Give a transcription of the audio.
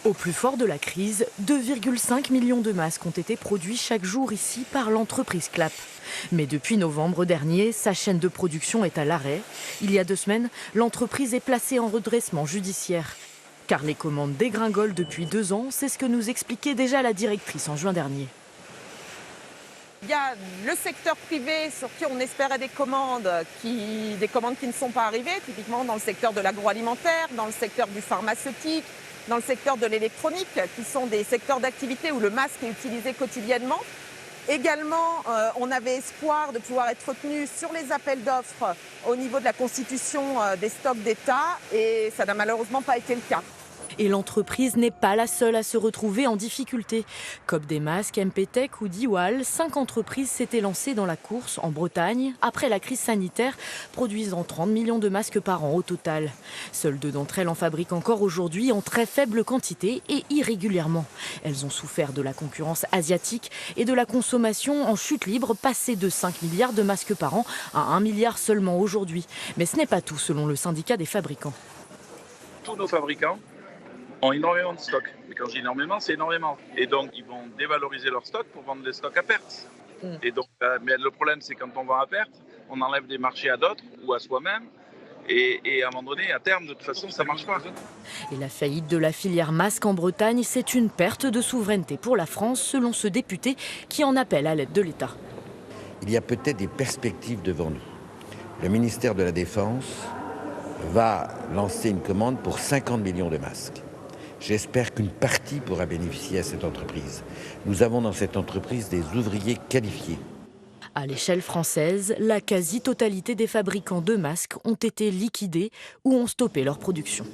Au plus fort de la crise, 2,5 millions de masques ont été produits chaque jour ici par l'entreprise Clap. Mais depuis novembre dernier, sa chaîne de production est à l'arrêt. Il y a 2 semaines, l'entreprise est placée en redressement judiciaire. Car les commandes dégringolent depuis 2 ans, c'est ce que nous expliquait déjà la directrice en juin dernier. Il y a le secteur privé sur qui on espérait des commandes qui ne sont pas arrivées, typiquement dans le secteur de l'agroalimentaire, dans le secteur du pharmaceutique, dans le secteur de l'électronique, qui sont des secteurs d'activité où le masque est utilisé quotidiennement. Également, on avait espoir de pouvoir être retenu sur les appels d'offres au niveau de la constitution des stocks d'État et ça n'a malheureusement pas été le cas. Et l'entreprise n'est pas la seule à se retrouver en difficulté. Comme des masques, MPTech ou Diwal, 5 entreprises s'étaient lancées dans la course en Bretagne après la crise sanitaire, produisant 30 millions de masques par an au total. Seules 2 d'entre elles en fabriquent encore aujourd'hui en très faible quantité et irrégulièrement. Elles ont souffert de la concurrence asiatique et de la consommation en chute libre, passée de 5 milliards de masques par an à 1 milliard seulement aujourd'hui. Mais ce n'est pas tout selon le syndicat des fabricants. Tous nos fabricants ont énormément de stocks. Mais quand je dis énormément, c'est énormément. Et donc, ils vont dévaloriser leurs stocks pour vendre des stocks à perte. Et donc, mais le problème, c'est quand on vend à perte, on enlève des marchés à d'autres ou à soi-même. Et à un moment donné, à terme, de toute façon, ça ne marche pas. Et la faillite de la filière masque en Bretagne, c'est une perte de souveraineté pour la France, selon ce député qui en appelle à l'aide de l'État. Il y a peut-être des perspectives devant nous. Le ministère de la Défense va lancer une commande pour 50 millions de masques. J'espère qu'une partie pourra bénéficier à cette entreprise. Nous avons dans cette entreprise des ouvriers qualifiés. À l'échelle française, la quasi-totalité des fabricants de masques ont été liquidés ou ont stoppé leur production.